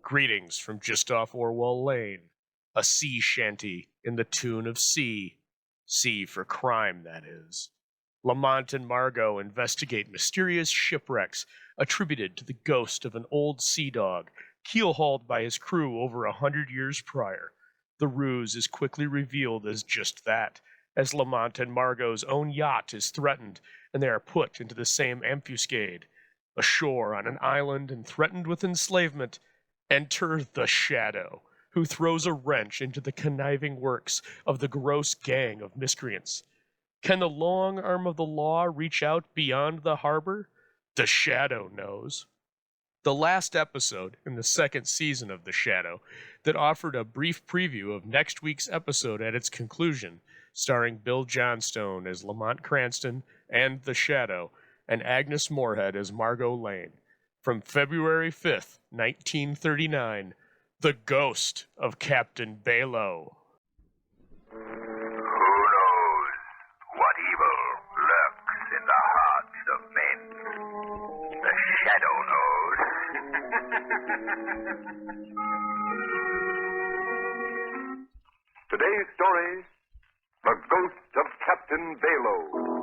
Greetings from just off Orwell Lane, a sea shanty in the tune of sea. Sea for crime, that is. Lamont and Margot investigate mysterious shipwrecks attributed to the ghost of an old sea dog keel-hauled by his crew over 100 years prior. The ruse is quickly revealed as just that, as Lamont and Margot's own yacht is threatened and they are put into the same ambuscade. Ashore on an island and threatened with enslavement, enter the Shadow, who throws a wrench into the conniving works of the gross gang of miscreants. Can the long arm of the law reach out beyond the harbor? The Shadow knows. The last episode in the second season of The Shadow that offered a brief preview of next week's episode at its conclusion, starring Bill Johnstone as Lamont Cranston and The Shadow, and Agnes Moorehead as Margot Lane. From February 5th, 1939, The Ghost of Captain Bayloe. Who knows what evil lurks in the hearts of men? The Shadow knows. Today's story, The Ghost of Captain Bayloe.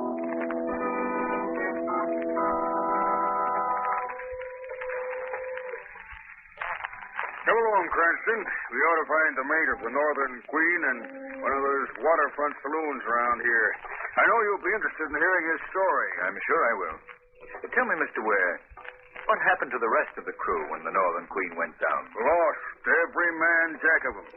Come along, Cranston. We ought to find the mate of the Northern Queen and one of those waterfront saloons around here. I know you'll be interested in hearing his story. I'm sure I will. But tell me, Mr. Ware, what happened to the rest of the crew when the Northern Queen went down? Lost, every man jack of them.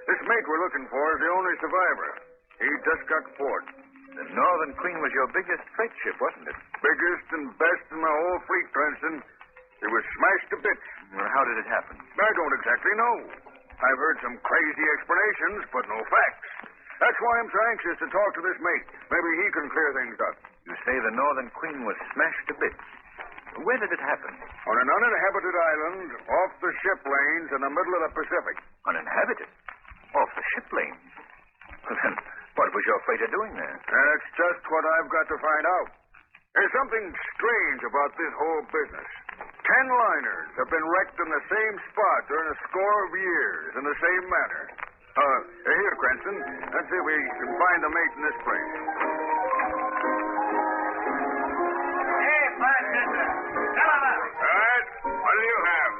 This mate we're looking for is the only survivor. He just got port. The Northern Queen was your biggest freight ship, wasn't it? Biggest and best in the whole fleet, Cranston. It was smashed to bits. Well, how did it happen? I don't exactly know. I've heard some crazy explanations, but no facts. That's why I'm so anxious to talk to this mate. Maybe he can clear things up. You say the Northern Queen was smashed to bits. Where did it happen? On an uninhabited island off the ship lanes in the middle of the Pacific. Uninhabited? Off the ship lanes? Well, then, what was your freighter doing there? That's just what I've got to find out. There's something strange about this whole business. 10 liners have been wrecked in the same spot during a score of years in the same manner. Here, Cranston. Let's see if we can find the mate in this place. Hey, bartender. Tell him out. All right. What do you have?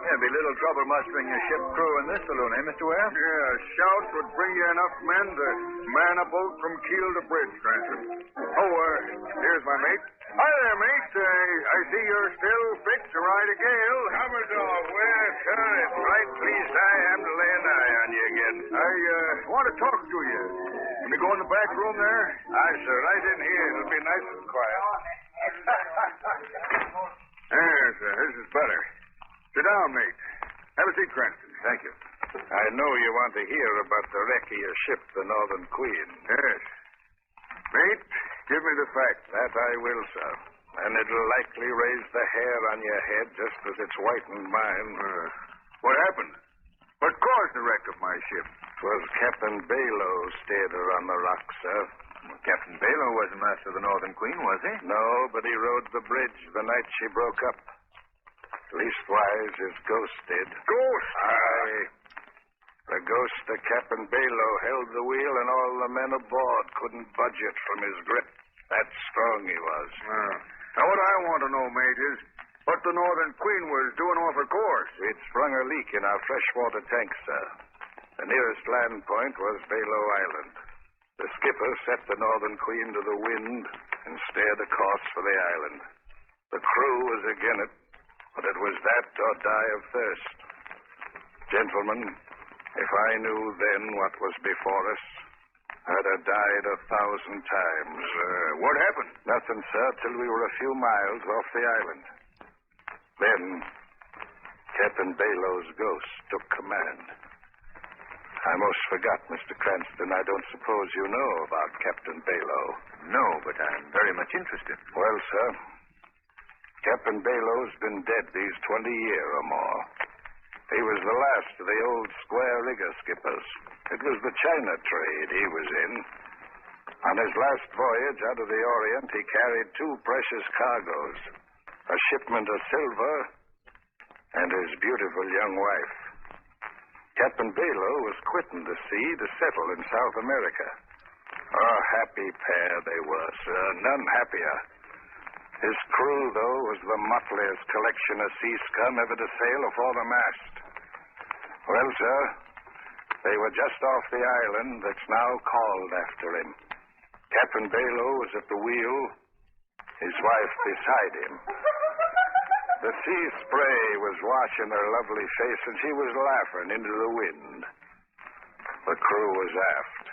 There'd be little trouble mustering your ship crew in this saloon, eh, Mr. Ware? Yeah, a shout would bring you enough men to man a boat from keel to bridge, Cranston. Here's my mate. Hi there, mate. I see you're still fit to ride a gale. Commodore Ware, sir, it's right pleased I am to lay an eye on you again. I want to talk to you. Can we go in the back room there? Aye, sir, right in here. It'll be nice and quiet. There, sir. This is better. Sit down, mate. Have a seat, Cranston. Thank you. I know you want to hear about the wreck of your ship, the Northern Queen. Yes. Mate, give me the facts. That I will, sir. And it'll likely raise the hair on your head just as it's whitened mine. What happened? What caused the wreck of my ship? 'Twas Captain Bayloe stayed her on the rock, sir. Well, Captain Bayloe wasn't master of the Northern Queen, was he? No, but he rode the bridge the night she broke up. Leastwise, his ghost did. Ghost? Aye. The ghost of Captain Bayloe held the wheel, and all the men aboard couldn't budge it from his grip. That's strong he was. Now, what I want to know, mate, is what the Northern Queen was doing off her course. We'd sprung a leak in our freshwater tank, sir. The nearest land point was Bayloe Island. The skipper set the Northern Queen to the wind and steered a course for the island. The crew was again it, but it was that or die of thirst. Gentlemen, if I knew then what was before us, I'd have died 1,000 times. What happened? Nothing, sir, till we were a few miles off the island. Then, Captain Bayloe's ghost took command. I most forgot, Mr. Cranston. I don't suppose you know about Captain Bayloe. No, but I'm very much interested. Well, sir, Captain Bayloe's been dead these 20 years or more. He was the last of the old square rigger skippers. It was the China trade he was in. On his last voyage out of the Orient, he carried 2 precious cargoes, a shipment of silver and his beautiful young wife. Captain Bayloe was quitting the sea to settle in South America. A happy pair they were, sir, none happier. His crew, though, was the motliest collection of sea scum ever to sail afore the mast. Well, sir, they were just off the island that's now called after him. Captain Bayloe was at the wheel, his wife beside him. The sea spray was washing her lovely face, and she was laughing into the wind. The crew was aft,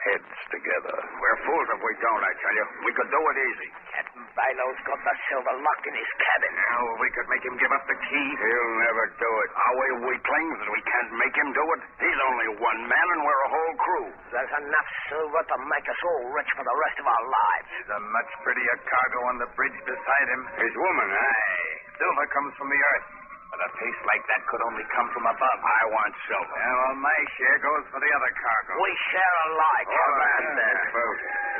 heads together. We're fools if we don't, I tell you. We could do it easy. Captain Bayloe's got the silver lock in his cabin. Now, if we could make him give up the key. He'll never do it. Our way weaklings that we can't make him do it. He's only one man, and we're a whole crew. There's enough silver to make us all rich for the rest of our lives. There's a much prettier cargo on the bridge beside him. His woman, aye. Silver comes from the earth. But a taste like that could only come from above. I want silver. Yeah, well, my share goes for the other cargo. We share alike. All right, then.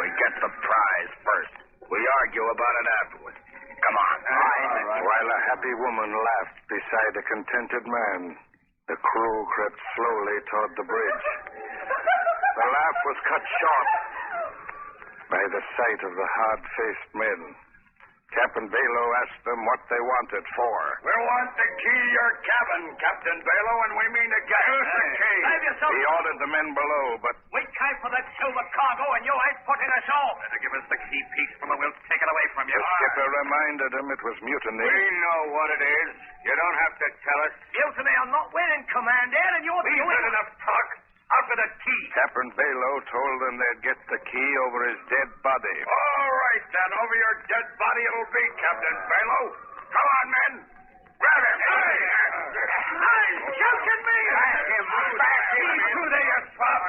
We get the prize first. We argue about it afterwards. Come on. All right. While a happy woman laughed beside a contented man, the crew crept slowly toward the bridge. The laugh was cut short by the sight of the hard-faced men. Captain Bayloe asked them what they wanted for. We want to key your cabin, Captain Bayloe, and we mean to get the key. Save yourself. He ordered the men below, but We came for that silver cargo, and you ain't putting us off. Better give us the key peaceful, or we'll take it away from you. the skipper reminded him it was mutiny. We know what it is. You don't have to tell us. Mutiny, I'm not winning command here, and you're We've had enough talk. Out with the key. Captain Bayloe told them they'd get the key over his dead body. All right, then. Over your dead body it'll be, Captain Bayloe. Come on, men. Grab him. Hey, joking me! Back him. Back him. Through there, you swab.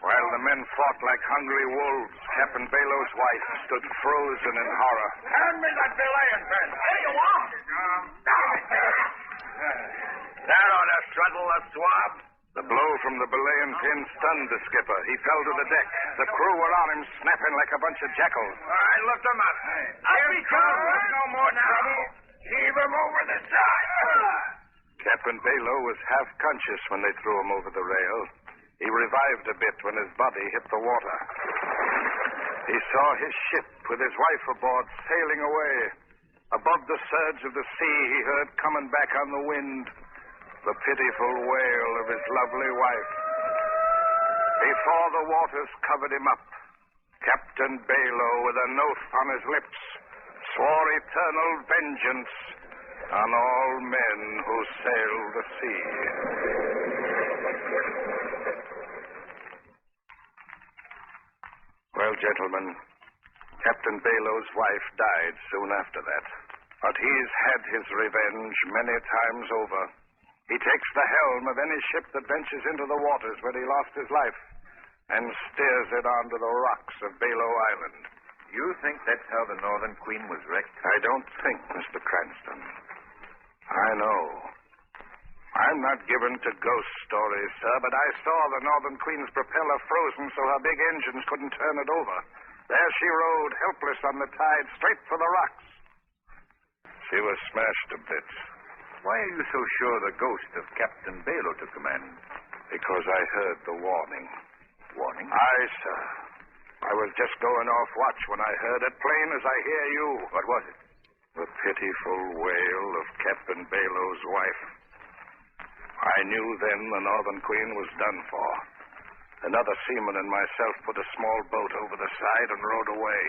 While the men fought like hungry wolves, Captain Bayloe's wife stood frozen in horror. Hand me that belaying pin. There you are. That ought to settle the swab. The blow from the belaying pin stunned the skipper. He fell to the deck. The crew were on him, snapping like a bunch of jackals. All right, lift him up. I'll be covered. No more trouble. Heave him over the side. Captain Bayloe was half conscious when they threw him over the rail. He revived a bit when his body hit the water. He saw his ship with his wife aboard sailing away. Above the surge of the sea, he heard coming back on the wind the pitiful wail of his lovely wife. Before the waters covered him up, Captain Bayloe, with an oath on his lips, swore eternal vengeance on all men who sail the sea. Well, gentlemen, Captain Bayloe's wife died soon after that. But he's had his revenge many times over. He takes the helm of any ship that ventures into the waters where he lost his life and steers it onto the rocks of Bayloe Island. You think that's how the Northern Queen was wrecked? I don't think, Mr. Cranston. I know. I'm not given to ghost stories, sir, but I saw the Northern Queen's propeller frozen so her big engines couldn't turn it over. There she rode, helpless on the tide, straight for the rocks. She was smashed to bits. Why are you so sure the ghost of Captain Bayloe took command? Because I heard the warning. Warning? Aye, sir. I was just going off watch when I heard it, plain as I hear you. What was it? The pitiful wail of Captain Bayloe's wife. I knew then the Northern Queen was done for. Another seaman and myself put a small boat over the side and rowed away.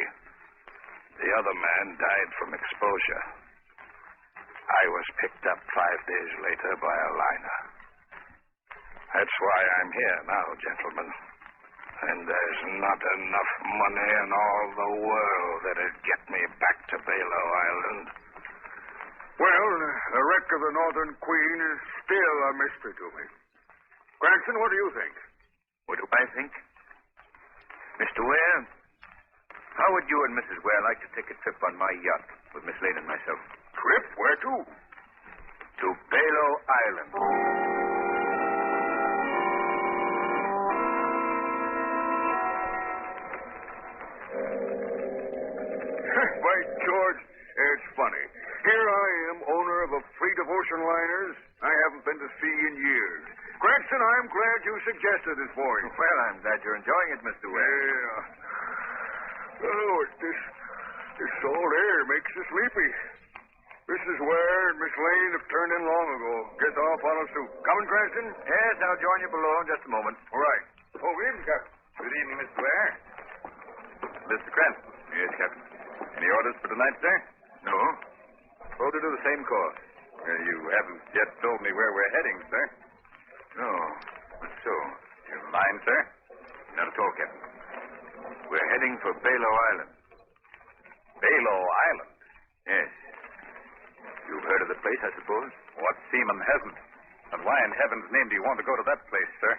The other man died from exposure. I was picked up 5 days later by a liner. That's why I'm here now, gentlemen. And there's not enough money in all the world that'd get me back to Bayloe Island. Well, the wreck of the Northern Queen is still a mystery to me. Cranston, what do you think? What do I think? Mr. Ware, how would you and Mrs. Ware like to take a trip on my yacht with Miss Lane and myself? Trip? Where to? To Bayloe Island. By George, it's funny. Here I am, owner of a fleet of ocean liners I haven't been to sea in years. Cranston, I'm glad you suggested this voyage. Well, I'm glad you're enjoying it, Mr. Ware. Yeah. Oh, this salt air makes you sleepy. Mrs. Ware and Miss Lane have turned in long ago. Get off on us, too. Coming, Cranston? Yes, I'll join you below in just a moment. All right. Oh, good evening, Captain. Good evening, Mr. Ware. Mr. Cranston. Yes, Captain. Any orders for tonight, sir? No. Told to do the same course. You haven't yet told me where we're heading, sir. No. What so? You mind, sir? Not at all, Captain. We're heading for Bayloe Island. Bayloe Island? Yes. You've heard of the place, I suppose? What seaman hasn't? And why in heaven's name do you want to go to that place, sir?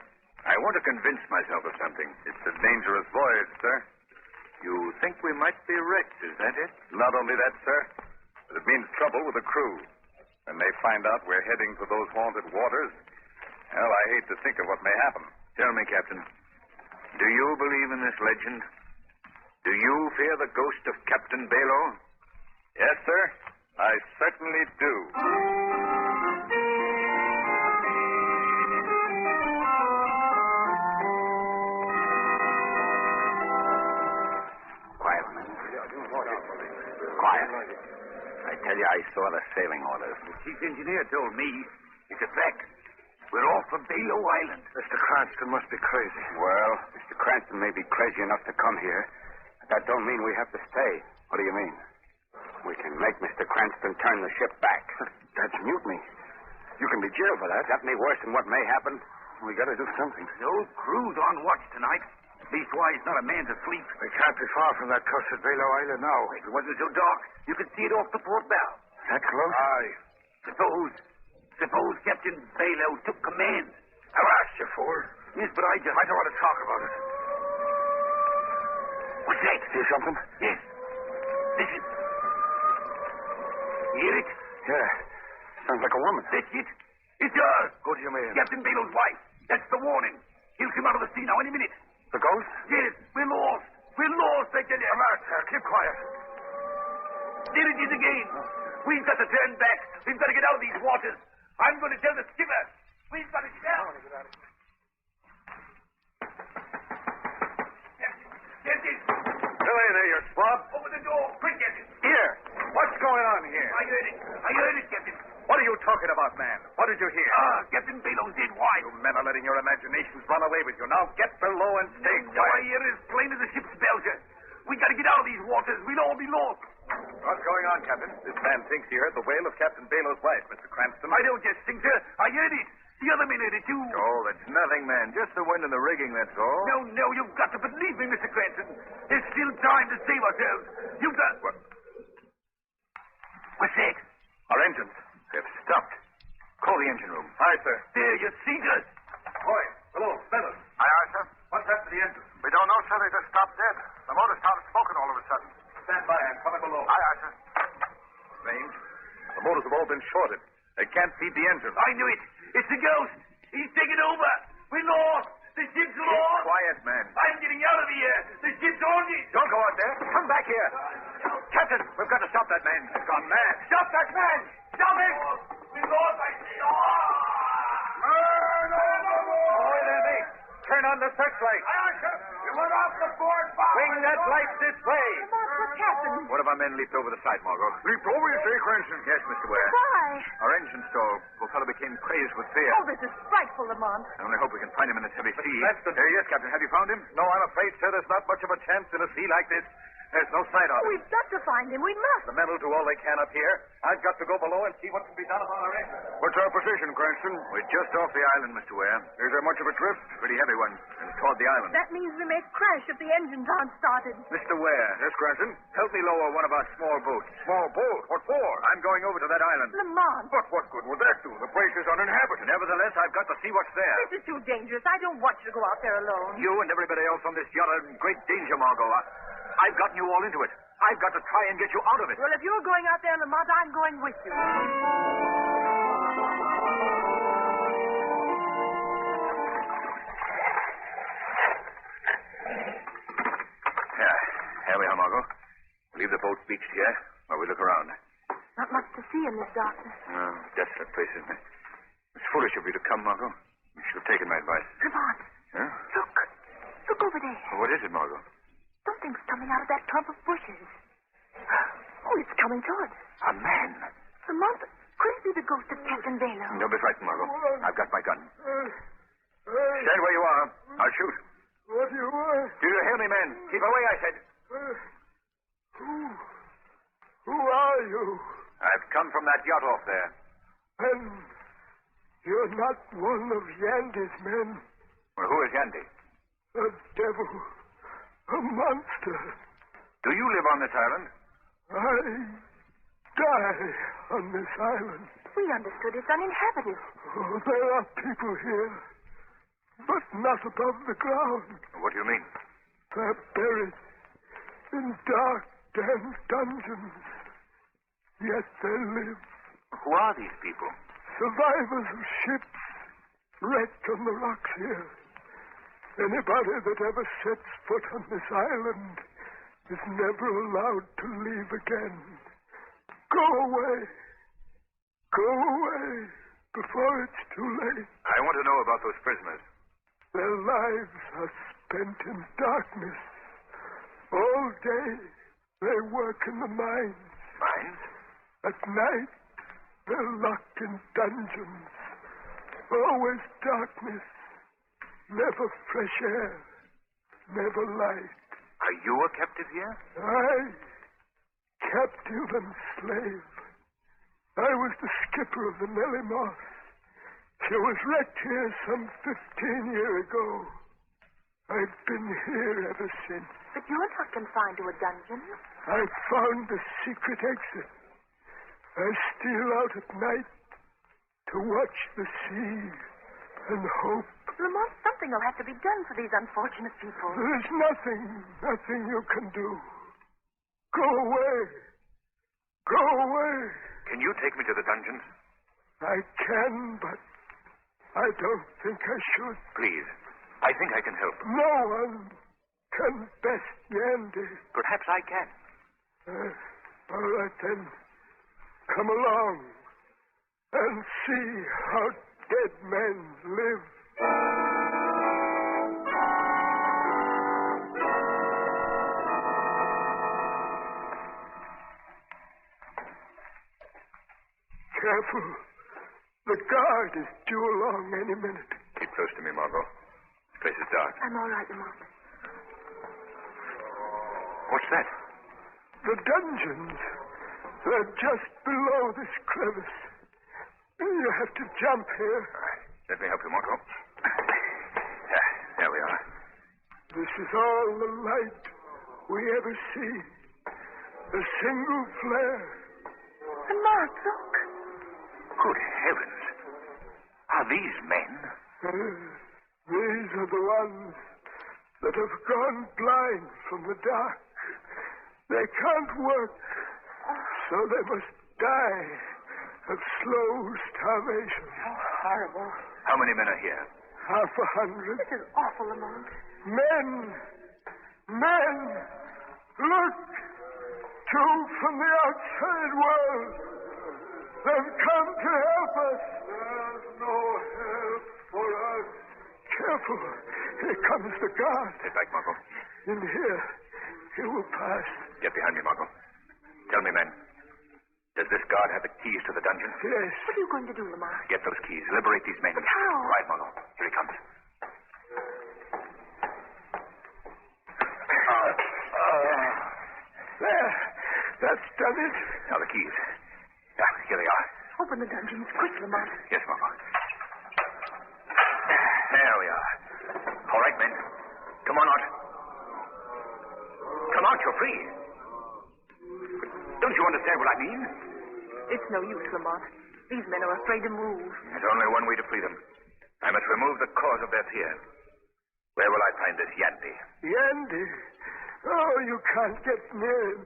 I want to convince myself of something. It's a dangerous voyage, sir. You think we might be wrecked, is that it? Not only that, sir, but it means trouble with the crew. When they find out we're heading for those haunted waters, well, I hate to think of what may happen. Tell me, Captain, do you believe in this legend? Do you fear the ghost of Captain Bayloe? Yes, sir, I certainly do. Quiet, man. Quiet. I tell you, I saw the sailing orders. The chief engineer told me it's a fact. We're off for Bayloe Island. Mr. Cranston must be crazy. Well, Mr. Cranston may be crazy enough to come here, but that don't mean we have to stay. What do you mean? We can make Mr. Cranston turn the ship back. That's mutiny. You can be jailed for that. That may worse than what may happen. We gotta do something. The old crew's on watch tonight. Leastwise, not a man's asleep. We can't be far from that cursed Bayloe Island now. If it wasn't so dark, you could see it off the port bow. That close? Aye. Suppose Captain Bayloe took command. I've asked you for it. Yes, but I don't want to talk about it. What's that? Hear something? Yes. Listen. Hear it? Yeah. Sounds like a woman. That's it. It's her. What do you mean? Captain Bayloe's wife. That's the warning. He'll come out of the sea now any minute. The ghost? Yes, we're lost. We're lost, I tell you. Keep quiet. There it is again. We've got to turn back. We've got to get out of these waters. I'm going to tell the skipper. We've got to get out. Captain. Delay there, you swab. Open the door. Quick, Captain. Here. What's going on here? I heard it, Captain. What are you talking about, man? What did you hear? Captain Bayloe's dead wife. You men are letting your imaginations run away with you. Now get below and stay Now I quiet. hear it as plain as the ship's belcher. We got to get out of these waters. We'll all be lost. What's going on, Captain? This man thinks he heard the wail of Captain Bayloe's wife, Mr. Cranston. I don't just think, sir. I heard it. The other men heard it, too. Oh, that's nothing, man. Just the wind in the rigging, that's all. No, you've got to believe me, Mr. Cranston. There's still time to save ourselves. You've got... What? What's that? Our engines. They've stopped. Call the engine room. Aye, sir. There, you see, sir. Boy, hello, fellas. Aye, sir. What's happened to the engine? We don't know, sir. They just stopped dead. The motor started smoking all of a sudden. Stand by. I'm coming below. Aye, sir. Range. The motors have all been shorted. They can't feed the engine. I knew it. It's the ghost. He's taking over. We're lost. The ship's lost. Quiet, man. I'm getting out of here. The ship's on it. Don't go out there. Come back here. Captain, we've got to stop that man. He's gone mad. Stop that man. Stop him. We're lost, I say. Ahoy there, mate. Turn on the searchlight. You went off the board, Bob. Bring that light this way. What's happened? One of our men leaped over the side, Margot. Leaped over, you say, Cranston? Yes, Mr. Ware. Why? Our engine stalled. Poor fellow became crazed with fear. Oh, this is frightful, Lamont. I only hope we can find him in this heavy sea. Cranston. Yes, Captain. Have you found him? No, I'm afraid, sir, there's not much of a chance in a sea like this. There's no sight of him. We've got to find him. We must. The men will do all they can up here. I've got to go below and see what can be done about our engine. What's our position, Cranston? We're just off the island, Mr. Ware. Is there much of a drift? Pretty heavy one. And toward the island. That means we may crash if the engines aren't started. Mr. Ware. Yes, Cranston. Help me lower one of our small boats. Small boat. What for? I'm going over to that island. Lamont, But what good will that do? The place is uninhabited. Nevertheless, I've got to see what's there. this is too dangerous. I don't want you to go out there alone. You and everybody else on this yacht are in great danger, Margot. I've gotten you all into it. I've got to try and get you out of it. Well, if you're going out there, Lamont, I'm going with you. Here we are, Margot. Leave the boat beached here while we look around. Not much to see in this darkness. Oh, desolate place, isn't it? It's foolish of you to come, Margot. You should have taken my advice. Lamont, Huh? look. Look over there. Well, what is it, Margot? Something's coming out of that clump of bushes. Oh, it's coming towards us. A man. Lamont, could it be the ghost of Captain Bayloe? Don't be frightened, Margot. I've got my gun. Stand where you are. I'll shoot. What do you want? Do you hear me, man? Keep away, I said. Who are you? I've come from that yacht off there. And you're not one of Yandy's men. Well, who is Yandy? A devil. A monster. Do you live on this island? I die on this island. We understood it's uninhabited. Oh, there are people here, but not above the ground. What do you mean? They're buried in dark, damp dungeons. Yet they live. Who are these people? Survivors of ships wrecked on the rocks here. Anybody that ever sets foot on this island is never allowed to leave again. Go away. Go away before it's too late. I want to know about those prisoners. Their lives are spent in darkness. All day they work in the mines. Mines? At night they're locked in dungeons. Always darkness. Never fresh air. Never light. Are you a captive here? I, captive and slave. I was the skipper of the Nellie Moss. She was wrecked here some 15 years ago. I've been here ever since. But you're not confined to a dungeon. I found the secret exit. I steal out at night to watch the sea and hope. Lamont, something will have to be done for these unfortunate people. There's nothing you can do. Go away. Go away. Can you take me to the dungeons? I can, but I don't think I should. Please. I think I can help. No one can best Yandy. Perhaps I can. All right, then. Come along and see how dead men live. Careful. The guard is due along any minute. Keep close to me, Margot. This place is dark. I'm all right, Lamont. What's that? The dungeons. They're just below this crevice. You have to jump here. All right. Let me help you, Margot. There we are. This is all the light we ever see. A single flare. Lamont, look. Good heavens. Are these men? These are the ones that have gone blind from the dark. They can't work, so they must die of slow starvation. How horrible. How many men are here? 100. This is awful, Lamont. Men! Men! Look! Two from the outside world. They've come to help us. There's no help for us. Careful. Here comes the guard. Get back, Margot. In here. He will pass. Get behind me, Margot. Tell me, men. Does this guard have the keys to the dungeon? Yes. What are you going to do, Lamont? Get those keys. Liberate these men. But how? Quiet, Margot. Here he comes. There. That's done it. Now the keys. Here they are. Open the dungeons quick, Lamont. Yes, Margot. There we are. All right, men. Come on out. Come out, you're free. Don't you understand what I mean? It's no use, Lamont. These men are afraid to move. There's only one way to free them. I must remove the cause of their fear. Where will I find this Yandy? Yandy? Oh, you can't get near him.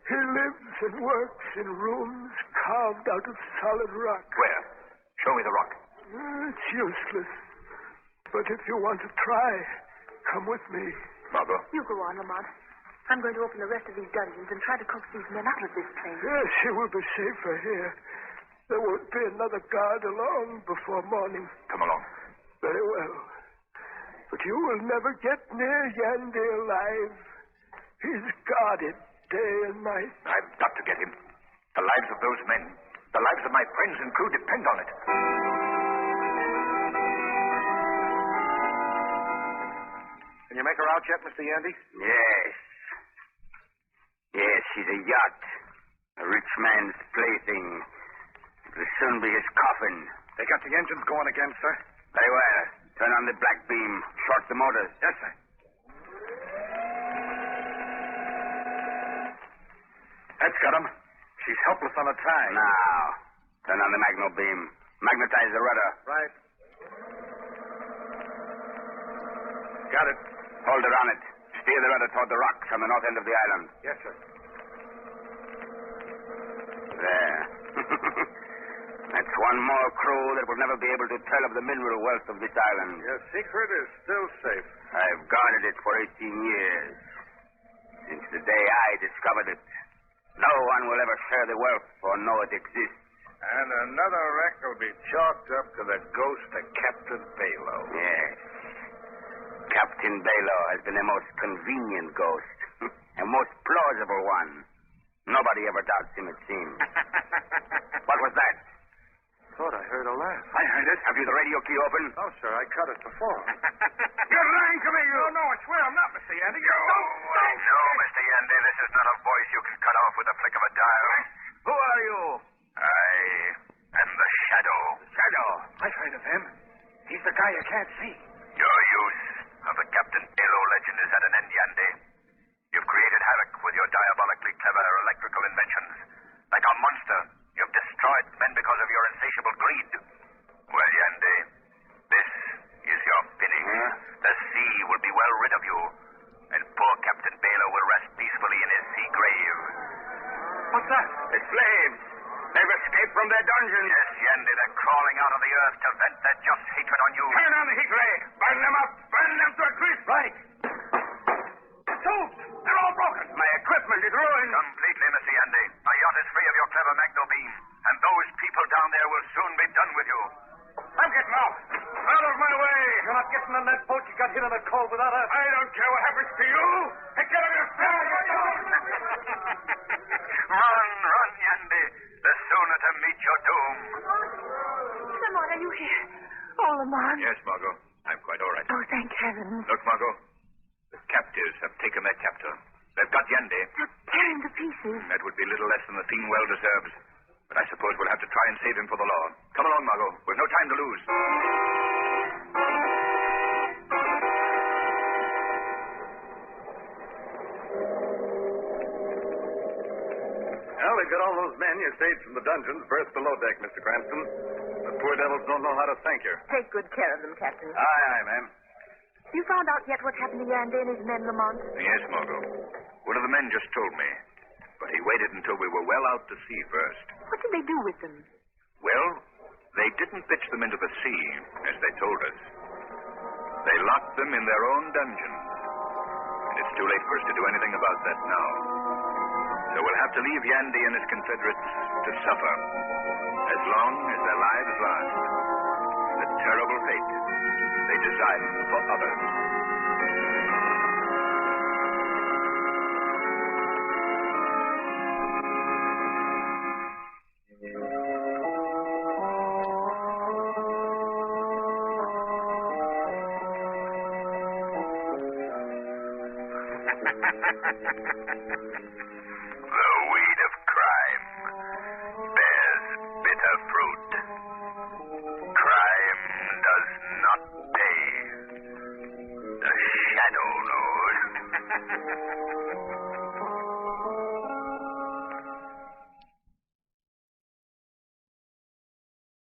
He lives and works in rooms carved out of solid rock. Where? Show me the rock. It's useless. But if you want to try, come with me. Margot. You go on, Lamont. I'm going to open the rest of these dungeons and try to coax these men out of this place. Yes, you will be safer here. There won't be another guard along before morning. Come along. Very well. But you will never get near Yandy alive. He's guarded day and night. I've got to get him. The lives of those men, the lives of my friends and crew depend on it. Can you make her out yet, Mr. Yandy? Yes. Yes, she's a yacht. A rich man's plaything. It will soon be his coffin. They got the engines going again, sir. Very well. Turn on the black beam. Short the motors. Yes, sir. That's got him. She's helpless on a tie. Now, turn on the magno beam. Magnetize the rudder. Right. Got it. Hold her on it. Steer the rudder toward the rocks on the north end of the island. Yes, sir. There. That's one more crew that will never be able to tell of the mineral wealth of this island. Your secret is still safe. I've guarded it for 18 years. Since the day I discovered it. No one will ever share the wealth or know it exists. And another wreck will be chalked up to the ghost of Captain Bayloe. Yes. Captain Bayloe has been the most convenient ghost. A most plausible one. Nobody ever doubts him, it seems. What was that? Thought I heard a laugh. I heard it. Have you the radio key open? No, sir. I cut it before. You're lying to me, you... No, I swear I'm not, Mr. Yandy. No, Mr. Yandy, this is not a voice you can cut off with a flick of a dial. Who are you? I am the Shadow. Shadow. I've heard of him. He's the guy you can't see. Your use of the Captain Bayloe legend is at an end, Yandy. You've created havoc with your diabolically clever electrical inventions. Like a monster, you've destroyed men because of your insatiable greed. Well, Yandy, this is your finish. The sea will be well rid of you, and poor Captain Bayloe will rest peacefully in his sea grave. What's that? The slaves. They've escaped from their dungeon. Yes, Yandy, they're crawling out of the earth to vent their just hatred on you. Turn on the heat ray. Burn them up. Burn them to a crisp. Right. Tubes. They're all broken. My equipment is ruined. Completely, Mr. Yandy. My yacht is free of your clever magno beam, and those people down there will soon be done with you. I'm getting out. Out of my way. You're not getting on that boat. You got hit in the cove without us. I don't care what happens to you. Get out of here. Run, Yandy. The sooner to meet your doom. Lamont, are you here? Oh, Lamont. Yes, Margot. I'm quite all right. Oh, thank heaven. Look, Margot. The captives have taken their captor. They've got Yandy. They're tearing to pieces. That would be little less than the thing well deserves. But I suppose we'll have to try and save him for the law. Come along, Margot. We've no time to lose. Well, they've got all those men you saved from the dungeons berthed below deck, Mr. Cranston. The poor devils don't know how to thank you. Take good care of them, Captain. Aye, aye, ma'am. You found out yet what happened to Yandy and his men, Lamont? Yes, Margot. One of the men just told me. But he waited until we were well out to sea first. What did they do with them? Well, they didn't pitch them into the sea, as they told us. They locked them in their own dungeon. And it's too late for us to do anything about that now. So we'll have to leave Yandy and his Confederates to suffer, as long as their lives last, the terrible fate they designed for others. The weed of crime bears bitter fruit. Crime does not pay. The shadow knows.